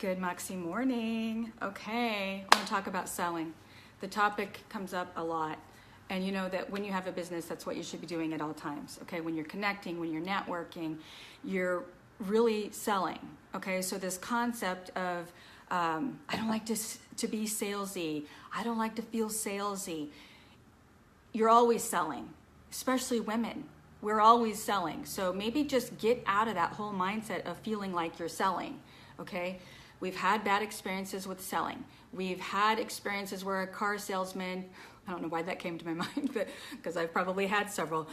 Good Moxie morning. Okay, I want to talk about selling. The topic comes up a lot. And you know that when you have a business, that's what you should be doing at all times. Okay, when you're connecting, when you're networking, you're really selling. Okay, so this concept of, I don't like to be salesy. I don't like to feel salesy. You're always selling, especially women. We're always selling. So maybe just get out of that whole mindset of feeling like you're selling. Okay, we've had bad experiences with selling. We've had experiences where a car salesman, I don't know why that came to my mind, but because I've probably had several.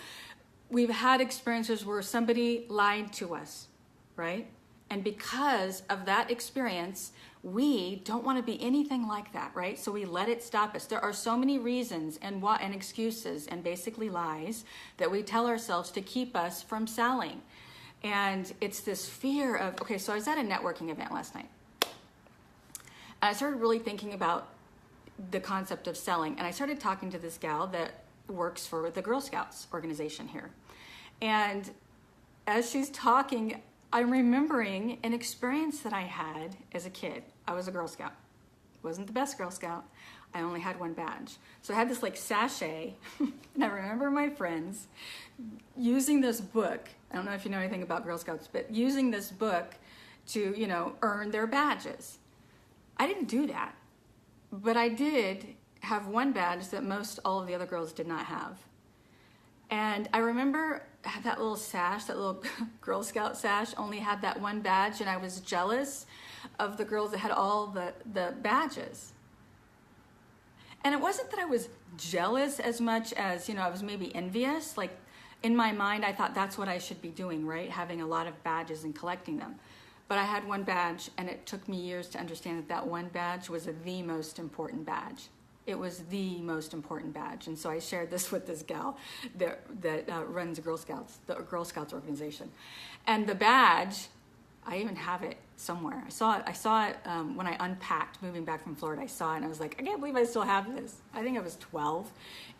We've had experiences where somebody lied to us, right? And because of that experience, we don't want to be anything like that, right? So we let it stop us. There are so many reasons and excuses and basically lies that we tell ourselves to keep us from selling. And it's this fear of, okay, so I was at a networking event last night. And I started really thinking about the concept of selling. And I started talking to this gal that works for the Girl Scouts organization here. And as she's talking, I'm remembering an experience that I had as a kid. I was a Girl Scout. Wasn't the best Girl Scout. I only had one badge. So I had this like sachet, and I remember my friends using this book. I don't know if you know anything about Girl Scouts, but using this book to, earn their badges. I didn't do that, but I did have one badge that most all of the other girls did not have. And I remember that little sash, that little Girl Scout sash only had that one badge, and I was jealous of the girls that had all the badges. And it wasn't that I was jealous as much as, I was maybe envious. Like in my mind, I thought that's what I should be doing, right? Having a lot of badges and collecting them. But I had one badge, and it took me years to understand that that one badge was the most important badge. It was the most important badge. And so I shared this with this gal that runs the Girl Scouts organization. And the badge, I even have it somewhere. I saw it when I unpacked moving back from Florida. I saw it and I was like, I can't believe I still have this. I think I was 12.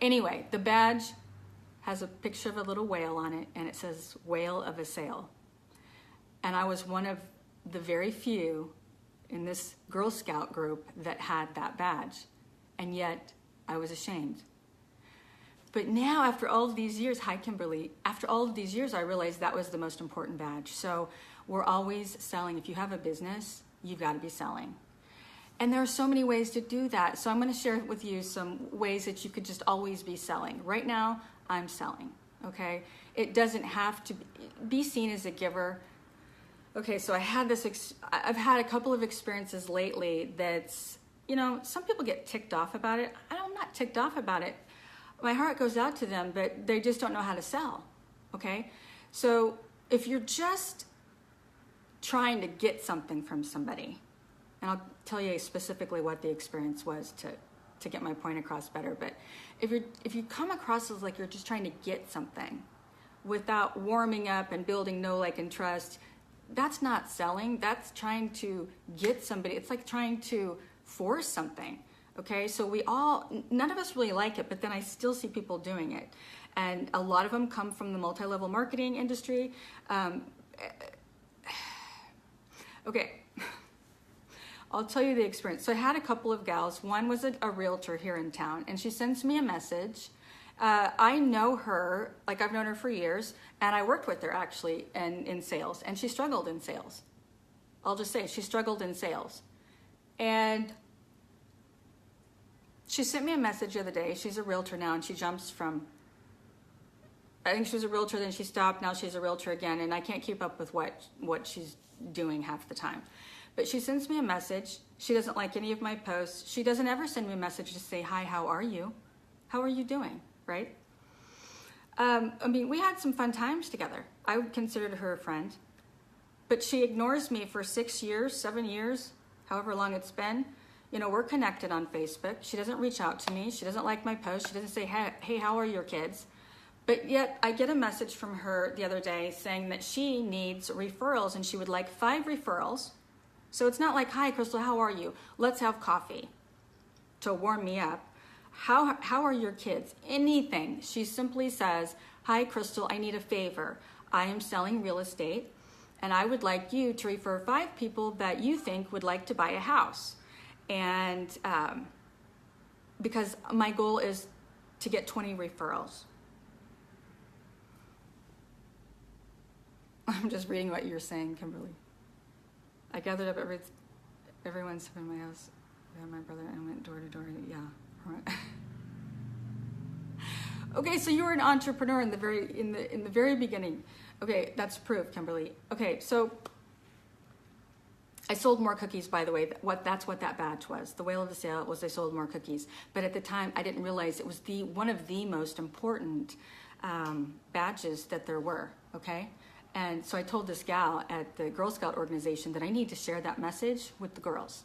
Anyway, the badge has a picture of a little whale on it, and it says Whale of a Sale. And I was one of the very few in this Girl Scout group that had that badge. And yet I was ashamed. But now after all of these years, hi Kimberly, after all of these years, I realized that was the most important badge. So we're always selling. If you have a business, you've got to be selling. And there are so many ways to do that. So I'm going to share with you some ways that you could just always be selling. Right now, I'm selling, okay? It doesn't have to be seen as a giver. Okay, so I've had a couple of experiences lately that's, some people get ticked off about it. I'm not ticked off about it. My heart goes out to them, but they just don't know how to sell, okay? So if you're just trying to get something from somebody, and I'll tell you specifically what the experience was to get my point across better, but if you come across as like you're just trying to get something without warming up and building know, like, and trust, that's not selling. That's trying to get somebody. It's like trying to force something, okay? So none of us really like it, but then I still see people doing it. And a lot of them come from the multi-level marketing industry. Okay, I'll tell you the experience. So I had a couple of gals. One was a realtor here in town, and she sends me a message. I know her, like I've known her for years, and I worked with her actually in sales, and she struggled in sales. I'll just say she struggled in sales. And she sent me a message the other day. She's a realtor now, and she jumps from, I think she was a realtor, then she stopped, now she's a realtor again, and I can't keep up with what she's doing half the time. But she sends me a message. She doesn't like any of my posts. She doesn't ever send me a message to say, hi, how are you? How are you doing, right? We had some fun times together. I would consider her a friend. But she ignores me for 6 years, 7 years, however long it's been. We're connected on Facebook. She doesn't reach out to me. She doesn't like my posts. She doesn't say, hey, how are your kids? But yet I get a message from her the other day saying that she needs referrals, and she would like 5 referrals. So it's not like, hi, Crystal, how are you? Let's have coffee to warm me up. How are your kids? Anything. She simply says, hi, Crystal, I need a favor. I am selling real estate, And I would like you to refer 5 people that you think would like to buy a house. And because my goal is to get 20 referrals. I'm just reading what you're saying, Kimberly. I gathered up everyone in my house. Yeah, my brother, and went door to door. Yeah. Okay, so you were an entrepreneur in the very beginning. Okay, that's proof, Kimberly. Okay, so I sold more cookies, by the way. That's what that badge was. The whale of the sale was I sold more cookies. But at the time, I didn't realize it was one of the most important badges that there were, okay? And so I told this gal at the Girl Scout organization that I need to share that message with the girls.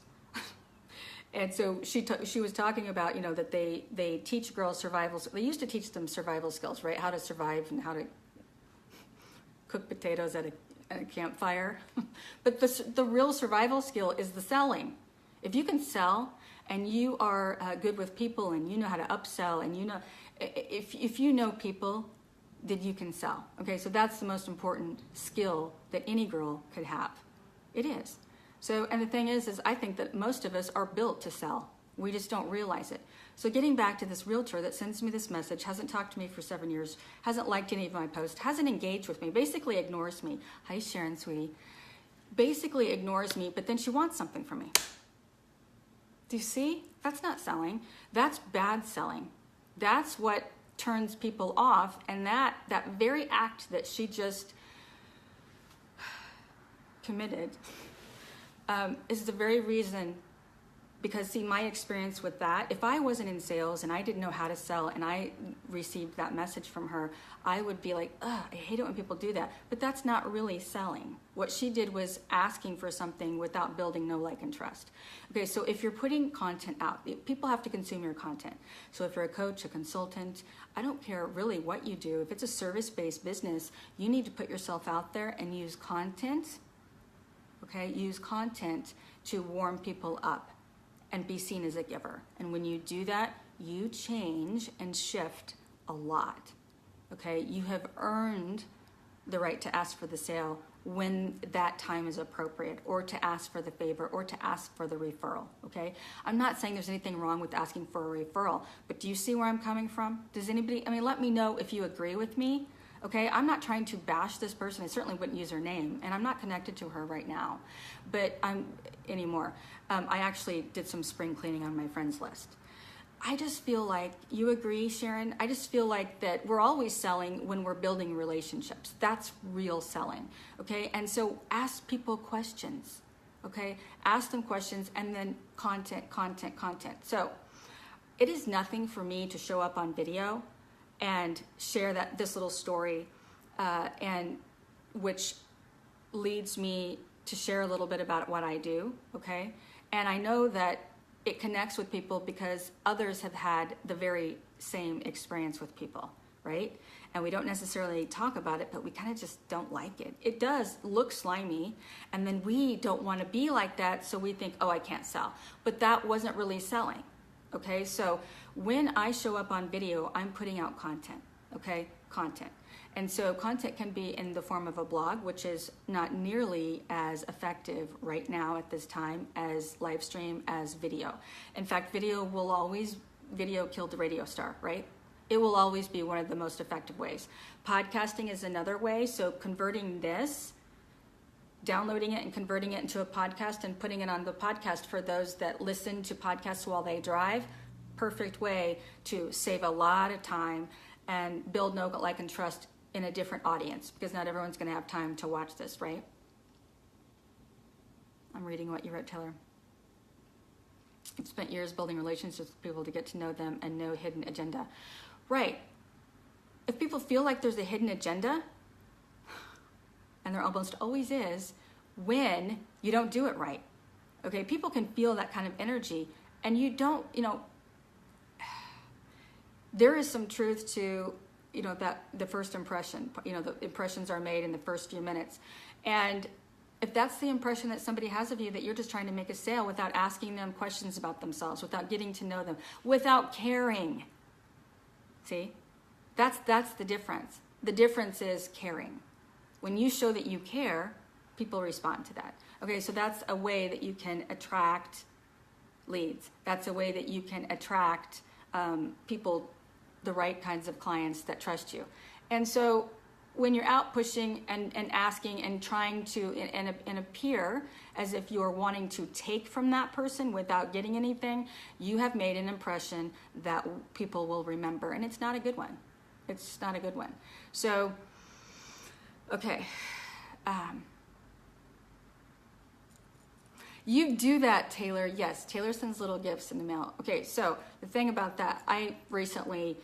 And so she was talking about, you know, that they teach girls survival. They used to teach them survival skills, right? How to survive and how to cook potatoes at a campfire. But the real survival skill is the selling. If you can sell and you are good with people and you know how to upsell and you know, if you know people, then you can sell. Okay, so that's the most important skill that any girl could have. It is. So, and the thing is I think that most of us are built to sell. We just don't realize it. So getting back to this realtor that sends me this message, hasn't talked to me for 7 years, hasn't liked any of my posts, hasn't engaged with me, basically ignores me. Hi, Sharon, sweetie. Basically ignores me, but then she wants something from me. Do you see? That's not selling. That's bad selling. That's what turns people off, and that very act that she just committed is the very reason. Because see, my experience with that, if I wasn't in sales and I didn't know how to sell and I received that message from her, I would be like, ugh, I hate it when people do that. But that's not really selling. What she did was asking for something without building know, like, and trust. Okay, so if you're putting content out, people have to consume your content. So if you're a coach, a consultant, I don't care really what you do. If it's a service-based business, you need to put yourself out there and use content, okay? Use content to warm people up and be seen as a giver. And when you do that, you change and shift a lot, okay? You have earned the right to ask for the sale when that time is appropriate, or to ask for the favor, or to ask for the referral, okay? I'm not saying there's anything wrong with asking for a referral, but do you see where I'm coming from? Does anybody, let me know if you agree with me, okay? I'm not trying to bash this person. I certainly wouldn't use her name, and I'm not connected to her right now, but anymore. I actually did some spring cleaning on my friends list. I just feel like, you agree, Sharon? I just feel like that we're always selling when we're building relationships. That's real selling, okay? And so ask people questions, okay? Ask them questions, and then content. So it is nothing for me to show up on video and share this little story, and which leads me to share a little bit about what I do, okay? And I know that it connects with people because others have had the very same experience with people, right? And we don't necessarily talk about it, but we kind of just don't like it. It does look slimy, and then we don't want to be like that, so we think, oh, I can't sell. But that wasn't really selling, okay? So when I show up on video, I'm putting out content, okay? Content. And so content can be in the form of a blog, which is not nearly as effective right now at this time as live stream, as video. In fact, video killed the radio star, right? It will always be one of the most effective ways. Podcasting is another way. So converting this, downloading it and converting it into a podcast and putting it on the podcast for those that listen to podcasts while they drive, perfect way to save a lot of time and build know, like, and trust in a different audience, because not everyone's going to have time to watch this, right? I'm reading what you wrote, Taylor. I've spent years building relationships with people to get to know them, and no hidden agenda. Right. If people feel like there's a hidden agenda, and there almost always is, when you don't do it right, okay? People can feel that kind of energy, and you don't, there is some truth to, that the first impression, the impressions are made in the first few minutes. And if that's the impression that somebody has of you, that you're just trying to make a sale without asking them questions about themselves, without getting to know them, without caring. See? That's the difference. The difference is caring. When you show that you care, people respond to that. Okay, so that's a way that you can attract leads. That's a way that you can attract people, the right kinds of clients that trust you. And so when you're out pushing and asking and trying to and appear as if you're wanting to take from that person without getting anything, you have made an impression that people will remember, and it's not a good one. It's not a good one. So, okay. You do that, Taylor. Yes, Taylor sends little gifts in the mail. Okay, so the thing about that, I recently,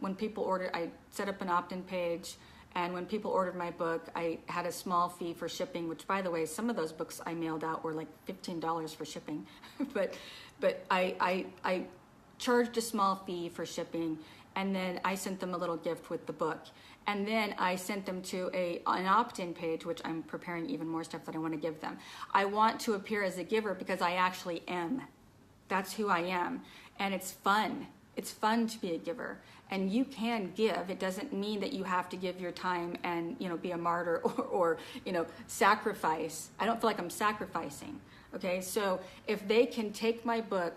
when people order, I set up an opt-in page, and when people ordered my book, I had a small fee for shipping, which, by the way, some of those books I mailed out were like $15 for shipping. but I charged a small fee for shipping, and then I sent them a little gift with the book. And then I sent them to an opt-in page, which I'm preparing even more stuff that I want to give them. I want to appear as a giver because I actually am. That's who I am. And it's fun. It's fun to be a giver. And you can give. It doesn't mean that you have to give your time and, be a martyr or sacrifice. I don't feel like I'm sacrificing. Okay, so if they can take my book,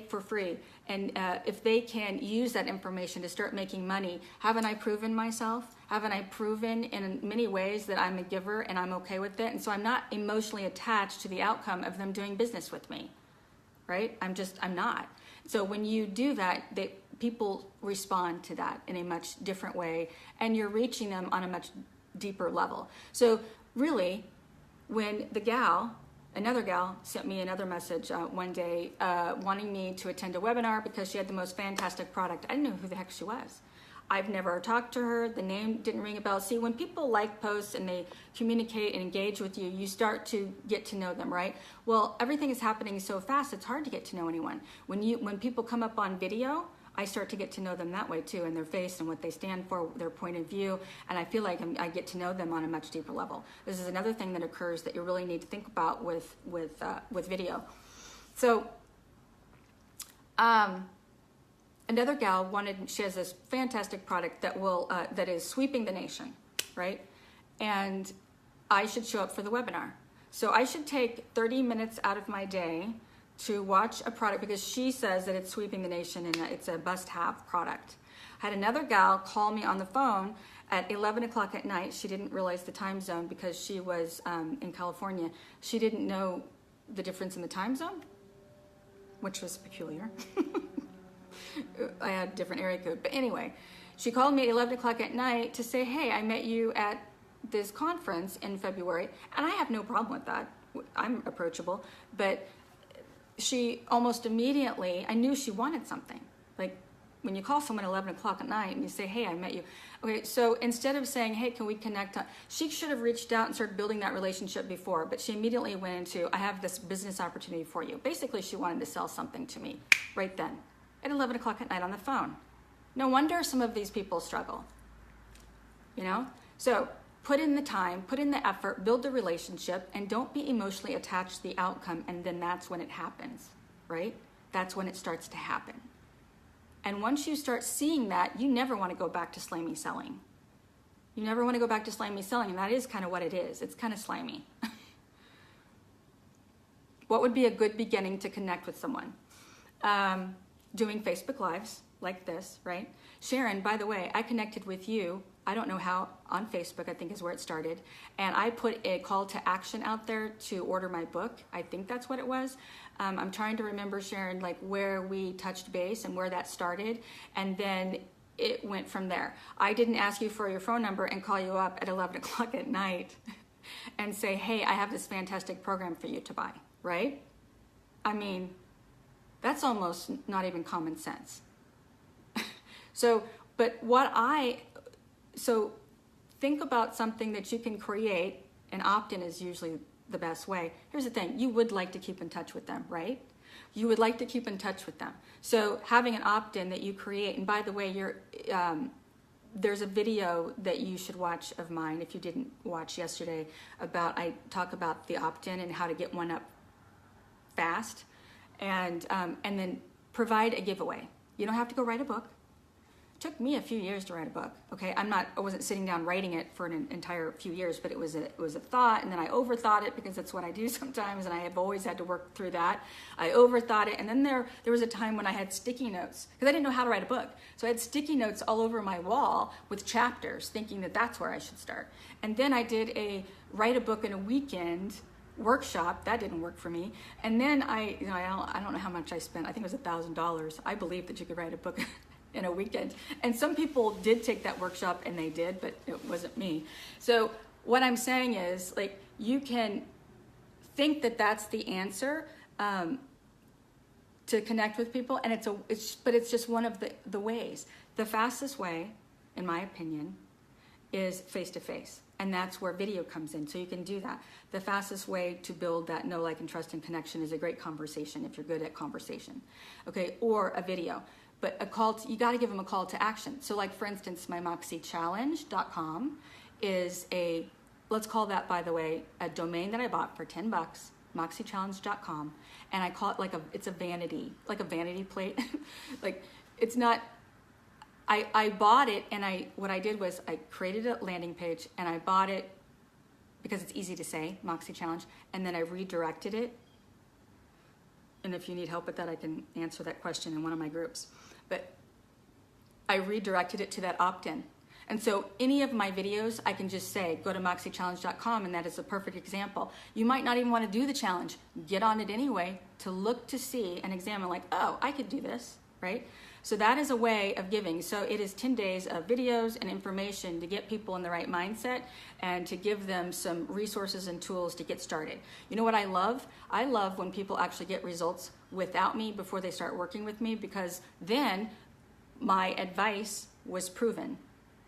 for free, and if they can use that information to start making money, haven't I proven myself? Haven't I proven in many ways that I'm a giver and I'm okay with it? And so I'm not emotionally attached to the outcome of them doing business with me, right? I'm not. So when you do that, people respond to that in a much different way, and you're reaching them on a much deeper level. So really, when another gal sent me another message one day wanting me to attend a webinar because she had the most fantastic product. I didn't know who the heck she was. I've never talked to her. The name didn't ring a bell. See, when people like posts and they communicate and engage with you, you start to get to know them, right? Well, everything is happening so fast, it's hard to get to know anyone. When people come up on video, I start to get to know them that way too, and their face and what they stand for, their point of view, and I feel like I get to know them on a much deeper level. This is another thing that occurs that you really need to think about with video. So, another gal she has this fantastic product that is sweeping the nation, right? And I should show up for the webinar. So I should take 30 minutes out of my day to watch a product because she says that it's sweeping the nation and it's a must-have product. I had another gal call me on the phone at 11 o'clock at night. She didn't realize the time zone because she was in California. She didn't know the difference in the time zone, which was peculiar. I had a different area code. But anyway, she called me at 11 o'clock at night to say, hey, I met you at this conference in February, and I have no problem with that. I'm approachable, but she almost immediately, I knew she wanted something. Like when you call someone at 11 o'clock at night and you say, hey, I met you. Okay, so instead of saying, hey, can we connect? She should have reached out and started building that relationship before, but she immediately went into, I have this business opportunity for you. Basically, she wanted to sell something to me right then at 11 o'clock at night on the phone. No wonder some of these people struggle, So put in the time, put in the effort, build the relationship, and don't be emotionally attached to the outcome, and then that's when it happens, right? That's when it starts to happen. And once you start seeing that, you never want to go back to slimy selling. You never want to go back to slimy selling, and that is kind of what it is. It's kind of slimy. What would be a good beginning to connect with someone? Doing Facebook Lives like this, right? Sharon, by the way, I connected with you, I don't know how, on Facebook, I think is where it started. And I put a call to action out there to order my book. I think that's what it was. I'm trying to remember, Sharon, like where we touched base and where that started. And then it went from there. I didn't ask you for your phone number and call you up at 11 o'clock at night and say, hey, I have this fantastic program for you to buy, right? I mean, that's almost not even common sense. So think about something that you can create, and opt-in is usually the best way. Here's the thing, you would like to keep in touch with them, right? You would like to keep in touch with them. So having an opt-in that you create, and by the way, there's a video that you should watch of mine if you didn't watch yesterday I talk about the opt-in and how to get one up fast, and then provide a giveaway. You don't have to go write a book. took me a few years to write a book. Okay, I wasn't sitting down writing it for an entire few years, but it was a thought, and then I overthought it because that's what I do sometimes, and I have always had to work through that. I overthought it, and then there was a time when I had sticky notes because I didn't know how to write a book. So I had sticky notes all over my wall with chapters, thinking that that's where I should start. And then I did a write a book in a weekend workshop. That didn't work for me. And then I don't know how much I spent. I think it was $1,000. I believe that you could write a book in a weekend. And some people did take that workshop, and they did, but it wasn't me. So what I'm saying is, like, you can think that that's the answer to connect with people, and it's just one of the ways. The fastest way, in my opinion, is face-to-face. And that's where video comes in. So you can do that. The fastest way to build that know, like, and trust and connection is a great conversation if you're good at conversation. Okay, or a video. But you got to give them a call to action. So, like, for instance, my moxiechallenge.com is let's call that, by the way, a domain that I bought for $10, moxiechallenge.com. And I call it it's a vanity plate. Like, it's not, I bought it, and what I did was I created a landing page, and I bought it because it's easy to say, Moxie Challenge, and then I redirected it. And if you need help with that, I can answer that question in one of my groups. But I redirected it to that opt-in. And so any of my videos, I can just say, go to moxiechallenge.com, and that is a perfect example. You might not even want to do the challenge. Get on it anyway to look to see and examine, like, oh, I could do this, right? So that is a way of giving. So it is 10 days of videos and information to get people in the right mindset and to give them some resources and tools to get started. You know what I love? I love when people actually get results without me before they start working with me, because then my advice was proven,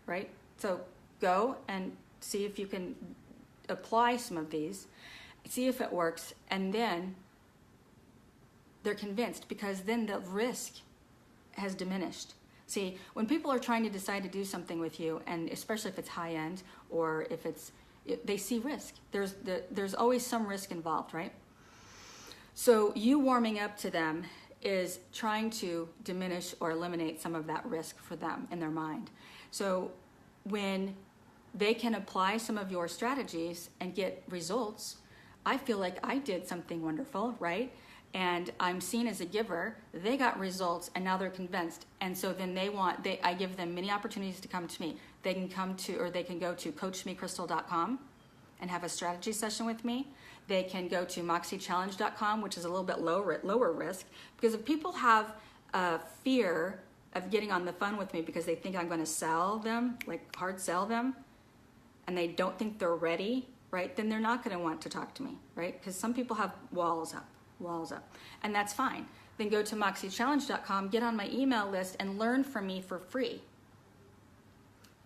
right? So go and see if you can apply some of these, see if it works, and then they're convinced, because then the risk has diminished. See, when people are trying to decide to do something with you, and especially if it's high end or if they see risk. There's always some risk involved, right? So you warming up to them is trying to diminish or eliminate some of that risk for them in their mind. So when they can apply some of your strategies and get results, I feel like I did something wonderful, right? And I'm seen as a giver. They got results, and now they're convinced. And so then I give them many opportunities to come to me. They can go to coachmecrystal.com and have a strategy session with me. They can go to moxiechallenge.com, which is a little bit lower risk, because if people have a fear of getting on the phone with me because they think I'm going to sell them, like hard sell them, and they don't think they're ready, right? Then they're not going to want to talk to me, right? Because some people have walls up, and that's fine. Then go to moxiechallenge.com, get on my email list, and learn from me for free.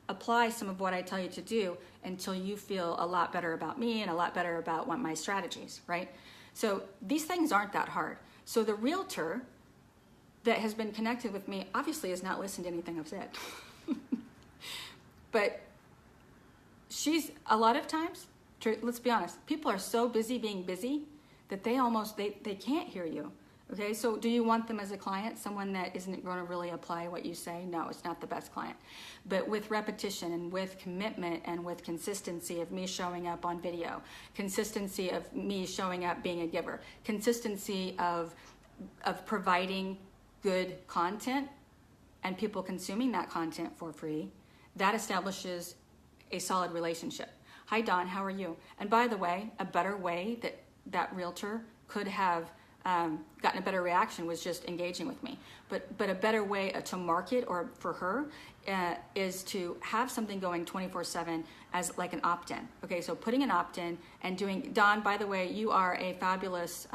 Apply some of what I tell you to do until you feel a lot better about me and a lot better about my strategies, right? So these things aren't that hard. So the realtor that has been connected with me obviously has not listened to anything I've said. But she's, a lot of times, let's be honest, people are so busy being busy that they can't hear you. Okay, so do you want them as a client, someone that isn't going to really apply what you say? No, it's not the best client. But with repetition and with commitment and with consistency of me showing up on video, consistency of me showing up being a giver, consistency of providing good content and people consuming that content for free, that establishes a solid relationship. Hi, Dawn, how are you? And by the way, a better way that realtor could have gotten a better reaction was just engaging with me. But a better way to market or for her is to have something going 24/7 as like an opt-in. Okay, so putting an opt-in and doing, Dawn, by the way, you are a fabulous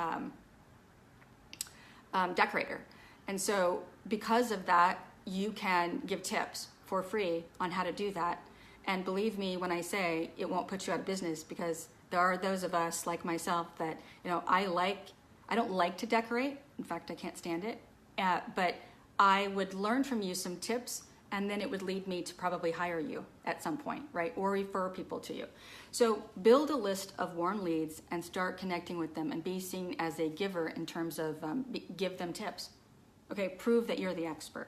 decorator. And so because of that, you can give tips for free on how to do that. And believe me when I say it won't put you out of business, because there are those of us like myself that, I don't like to decorate. In fact, I can't stand it. But I would learn from you some tips, and then it would lead me to probably hire you at some point, right? Or refer people to you. So build a list of warm leads and start connecting with them and be seen as a giver in terms of give them tips. Okay, prove that you're the expert.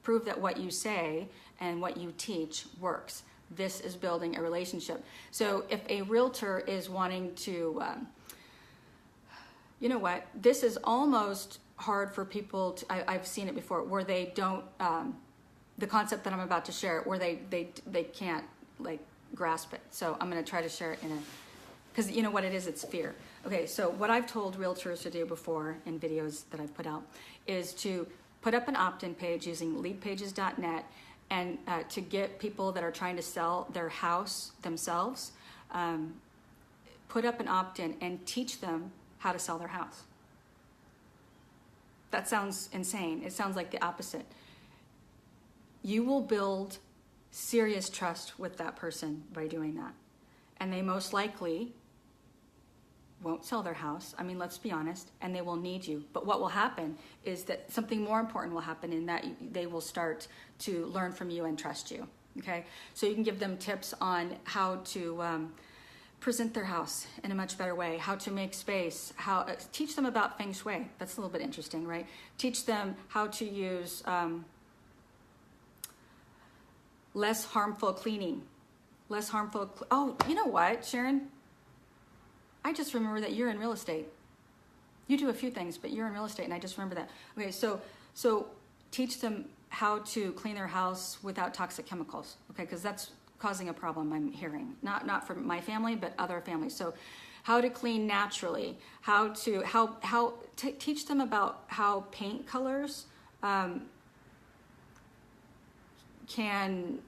Prove that what you say and what you teach works. This is building a relationship. So if a realtor is wanting to, you know what, this is almost hard for people to, I've seen it before, where they don't, the concept that I'm about to share, where they can't like grasp it. So I'm going to try to share it in a, because you know what it is, it's fear. Okay, so what I've told realtors to do before in videos that I've put out is to put up an opt-in page using leadpages.net, and to get people that are trying to sell their house themselves, put up an opt-in and teach them how to sell their house. That sounds insane. It sounds like the opposite. You will build serious trust with that person by doing that. And they most likely won't sell their house. I mean, let's be honest, and they will need you. But what will happen is that something more important will happen, in that they will start to learn from you and trust you. Okay? So you can give them tips on how to present their house in a much better way, how to make space, how teach them about feng shui. That's a little bit interesting, right? Teach them how to use less harmful cleaning, less harmful. Oh, you know what, Sharon? I just remember that you're in real estate. You do a few things, but you're in real estate, and I just remember that. Okay, so teach them how to clean their house without toxic chemicals. Okay, because that's causing a problem, I'm hearing. Not for my family, but other families. So how to clean naturally, teach them about how paint colors can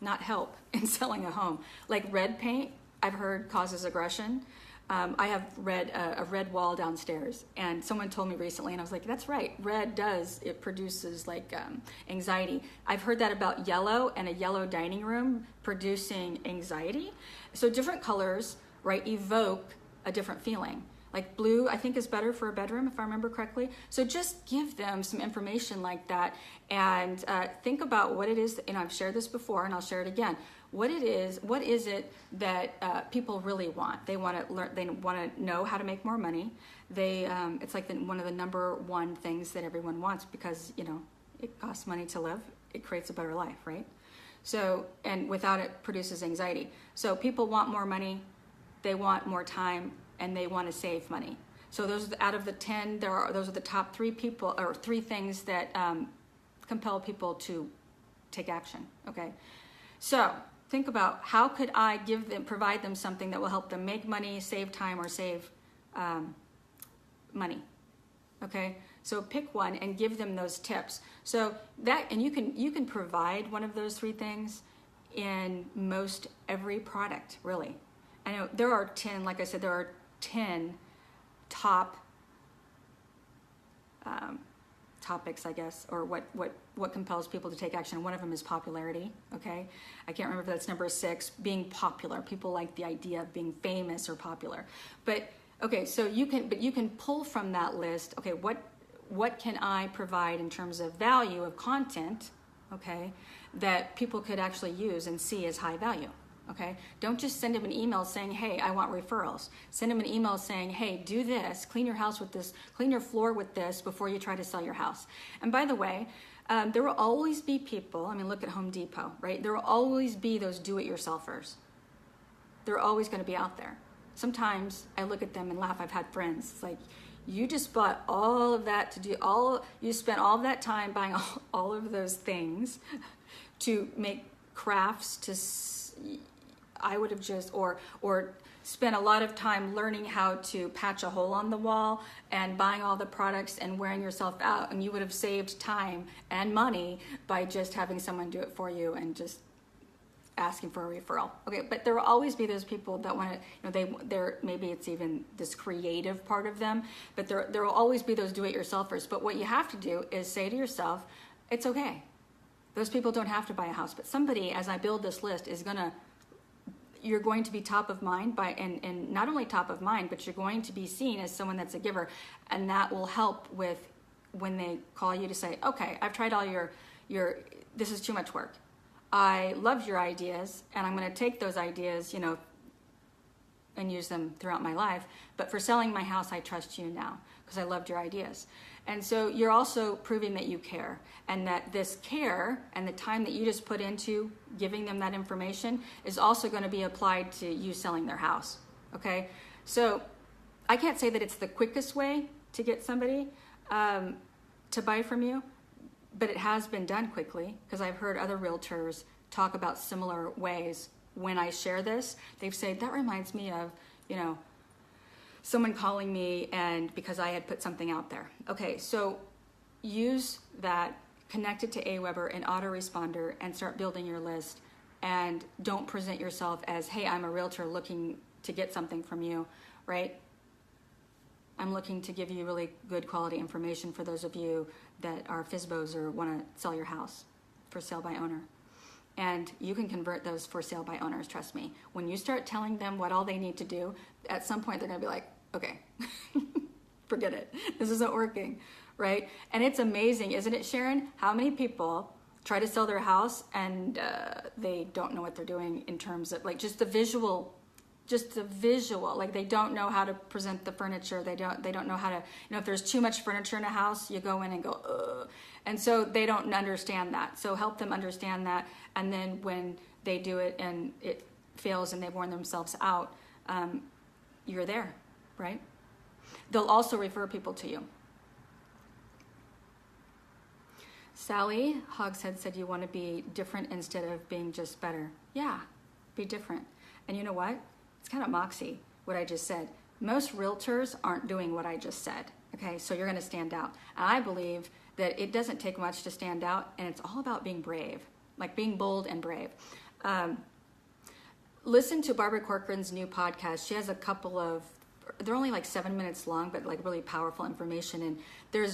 not help in selling a home. Like red paint, I've heard causes aggression. I have a red wall downstairs, and someone told me recently, and I was like, that's right, red it produces like anxiety. I've heard that about yellow and a yellow dining room producing anxiety. So different colors, right, evoke a different feeling. Like blue, I think, is better for a bedroom, if I remember correctly. So just give them some information like that, and think about what it is, and I've shared this before, and I'll share it again. What is it that people really want? They want to learn. They want to know how to make more money. It's like one of the number one things that everyone wants, because it costs money to live. It creates a better life, right? So, and without it, produces anxiety. So people want more money, they want more time, and they want to save money. So those, out of the 10, those are the top 3 people, or 3 things that compel people to take action. Okay, so think about, how could I provide them something that will help them make money, save time, or save money. Okay, so pick one and give them those tips. So that, and you can provide one of those 3 things in most every product, really. I know there are 10, like I said, there are 10 top topics, I guess, or what compels people to take action. One of them is popularity. Okay, I can't remember if that's number 6. Being popular. People like the idea of being famous or popular. But okay, so you can pull from that list. Okay, what can I provide in terms of value of content? Okay, that people could actually use and see as high value. Okay, don't just send them an email saying, hey, I want referrals. Send them an email saying, hey, do this, clean your house with this, clean your floor with this before you try to sell your house. And by the way, there will always be people, I mean, look at Home Depot, right? There will always be those do-it-yourselfers. They're always going to be out there. Sometimes I look at them and laugh. I've had friends, it's like, you just bought all of that you spent all of that time buying all of those things to make crafts I would have just, or spent a lot of time learning how to patch a hole on the wall and buying all the products and wearing yourself out, and you would have saved time and money by just having someone do it for you and just asking for a referral. Okay, but there will always be those people that want to, they're maybe it's even this creative part of them, but there will always be those do-it-yourselfers. But what you have to do is say to yourself, it's okay. Those people don't have to buy a house, but somebody, as I build this list, you're going to be top of mind and not only top of mind, but you're going to be seen as someone that's a giver, and that will help with when they call you to say, okay, I've tried all your this is too much work. I loved your ideas, and I'm going to take those ideas, and use them throughout my life. But for selling my house, I trust you now because I loved your ideas. And so you're also proving that you care, and that this care and the time that you just put into giving them that information is also going to be applied to you selling their house. Okay? So I can't say that it's the quickest way to get somebody to buy from you, but it has been done quickly because I've heard other realtors talk about similar ways. When I share this, they've said, that reminds me of, someone calling me and because I had put something out there. Okay, so use that, connect it to Aweber and autoresponder and start building your list, and don't present yourself as, hey, I'm a realtor looking to get something from you, right? I'm looking to give you really good quality information for those of you that are FSBOs or want to sell your house for sale by owner. And you can convert those for sale by owners, trust me. When you start telling them what all they need to do, at some point they're going to be like, okay, forget it. This isn't working, right? And it's amazing, isn't it, Sharon? How many people try to sell their house and they don't know what they're doing in terms of like just the visual, like they don't know how to present the furniture. They don't know how to, if there's too much furniture in a house, you go in and go, ugh. And so they don't understand that. So help them understand that. And then when they do it and it fails and they've worn themselves out, you're there, right? They'll also refer people to you. Sally Hogshead said you want to be different instead of being just better. Yeah, be different. And you know what? It's kind of moxie, what I just said. Most realtors aren't doing what I just said, okay? So you're going to stand out. And I believe that it doesn't take much to stand out, and it's all about being brave, like being bold and brave. Listen to Barbara Corcoran's new podcast. She has a couple of, they're only like 7 minutes long, but like really powerful information. And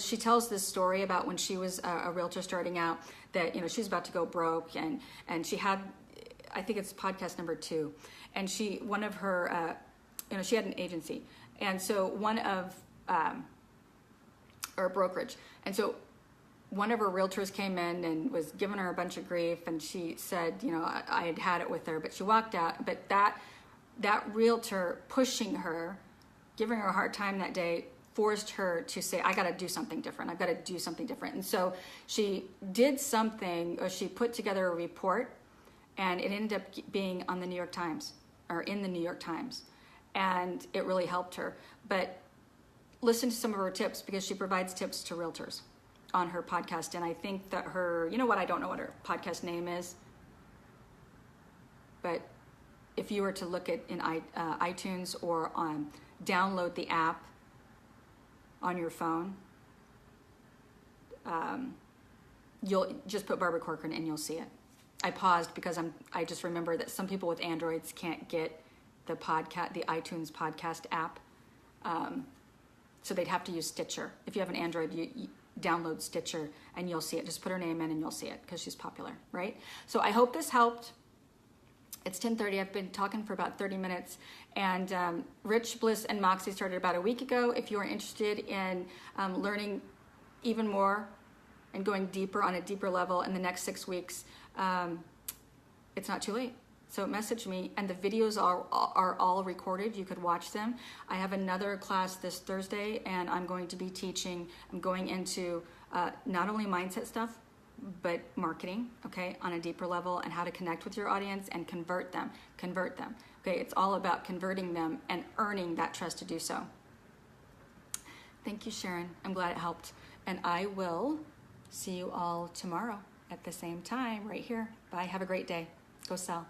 she tells this story about when she was a realtor starting out, that, she's about to go broke, and she had, I think it's podcast number 2. And she had an agency. And so or a brokerage. And so one of her realtors came in and was giving her a bunch of grief. And she said, I had it with her, but she walked out. But that realtor pushing her, giving her a hard time that day, forced her to say, I got to do something different. I've got to do something different. And so she did something, or she put together a report, and it ended up being on the New York Times, or in the New York Times. And it really helped her. But listen to some of her tips, because she provides tips to realtors on her podcast. And I think that I don't know what her podcast name is. But if you were to look at in iTunes or download the app on your phone, you'll just put Barbara Corcoran and you'll see it. I paused because I just remember that some people with Androids can't get the iTunes podcast app. So they'd have to use Stitcher. If you have an Android, you download Stitcher and you'll see it. Just put her name in and you'll see it because she's popular, right? So I hope this helped. It's 10:30. I've been talking for about 30 minutes. And Rich, Bliss, and Moxie started about a week ago. If you are interested in learning even more and going deeper on a deeper level in the next 6 weeks, it's not too late. So message me, and the videos are all recorded. You could watch them. I have another class this Thursday, and I'm going to be teaching. I'm going into not only mindset stuff, but marketing, okay, on a deeper level, and how to connect with your audience and convert them. Okay, it's all about converting them and earning that trust to do so. Thank you, Sharon. I'm glad it helped. And I will see you all tomorrow at the same time right here. Bye. Have a great day. Go sell.